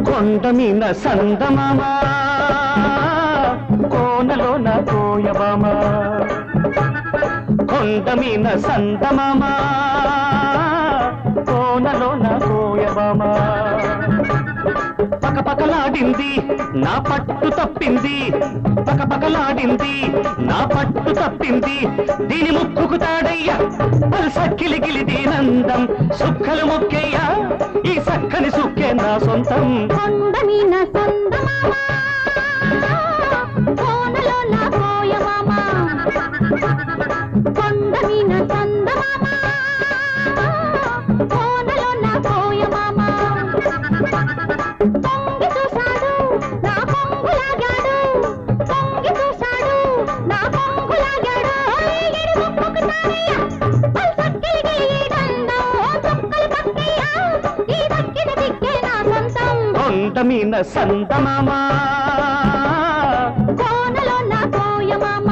కొండమీన సందమామ కోనలోన కోయబామ కొండమీన సందమామ కోనలోన కోయబామ పకపకలాడింది నా పట్టు తప్పింది పకపకలాడింది నా పట్టు తప్పింది దీని ముక్కుకు తాడయ్యా సక్కిలి గిలి దీనందం సుక్కలు మొక్కయ్యా ఈ సక్కని సుక్కే నా సొంతం కొండమీన సందమామ కోనలోన కోయబామ కొండమీన సందమామ కోనలోన కోయబామ పొంగి చూశాడు నా పొంగులాగాడు పొంగి చూశాడు నా పొంగులాగాడు ఎడు ముక్కుకు తారయ్యా పల్సక్కిలిగి దండం చుక్కలు పక్కయ్యా ఈ దక్కిన దిక్కే నా సొంతం కొండమీన సందమామ కోనలోన కోయబామ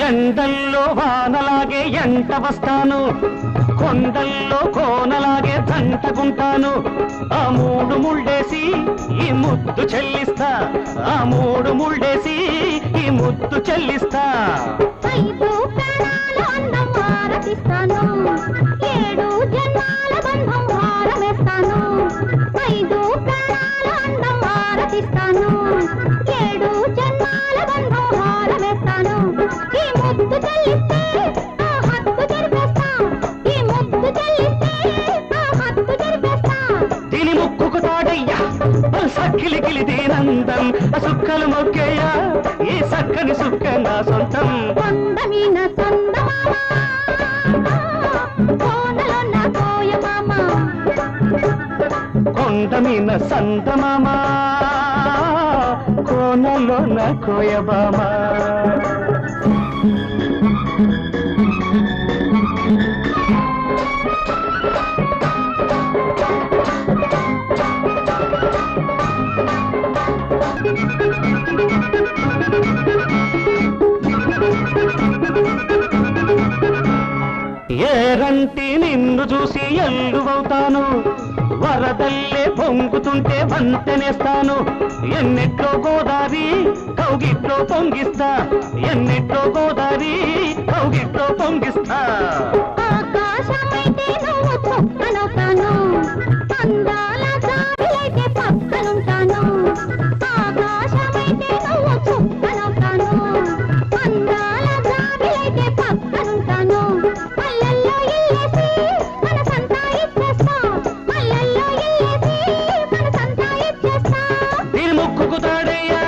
ఎండల్లో వానలాగే ఎంట వస్తాను కొండల్లో కోనలాగే దంటకుంటాను ఆ మూడు ముళ్ళేసి ఈ ముద్దు చెల్లిస్తా ఆ మూడు ముళ్ళేసి ఈ ముద్దు చెల్లిస్తా 5 ప్రాణాల అందం హారతిస్తాను 7 జన్మాల బంధం హారమేస్తాను 5 ప్రాణాల అందం హారతిస్తాను 7 జన్మాల బంధం హారమేస్తాను ఈ ముద్దు చెల్లిస్తే ఆ హద్దు జరిపేస్తా ఈ ముద్దు చెల్లిస్తే ఆ హద్దు జరిపేస్తా దీని ముక్కుకు తాడయ్యా సక్కిలి గిలి దీనందం సుక్కలు మొక్కయ్యా ఈ సక్కని సుక్క నా సొంతం కొండమీన సందమామ కోనలోన కోయబామ కొండమీన సందమామ కోనలోన కోయబామ ఏరంటి నిన్ను చూసి ఎల్లువవుతాను వరదల్లే పొంగుతుంటే వంతెనేస్తాను ఎన్నెట్లో గోదారి కౌగిట్లో పొంగిస్తా ఎన్నెట్లో గోదారి కౌగిట్లో పొంగిస్తా ఆకాశమైతే నువ్వు చుక్కనవుతాను అందాల జాబిలైతే పక్కనుంటాను ఆకాశమైతే నువ్వు చుక్కనవుతాను అందాల జాబిలైతే పక్కనుంటాను మల్లెల్లో ఇల్లేసి మనసంతా ఇచ్చేస్తా మల్లెల్లో ఇల్లేసి మనసంతా ఇచ్చేస్తా దీని ముక్కుకు తాడయ్యా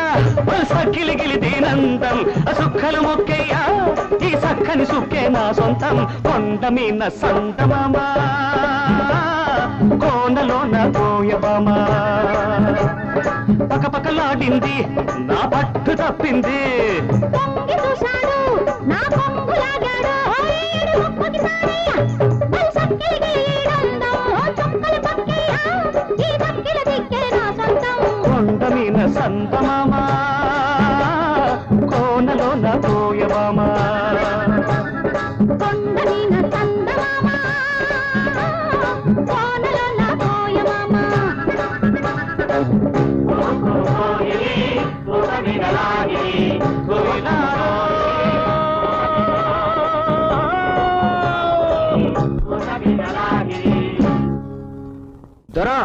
సక్కిలి గిలి దీనందం సుక్కలు మొక్కయ్యా ఈ సక్కని సుక్కే నా సొంతం కొండమీన సందమామ కోనలోన కోయబామ పకపకలాడింది నా పట్టు తప్పింది పొంగి చూశాడు నా పొంగులాగాడు ఏడు ముక్కుకి తారయ్యా పల్సక్కిలిగి దండం చుక్కలు పక్కయ్యా ఈ దక్కిన దిక్కే నా సొంతం కొండమీన సందమామ కోనలోన కోయబామ కొండమీన సందమామ దొరా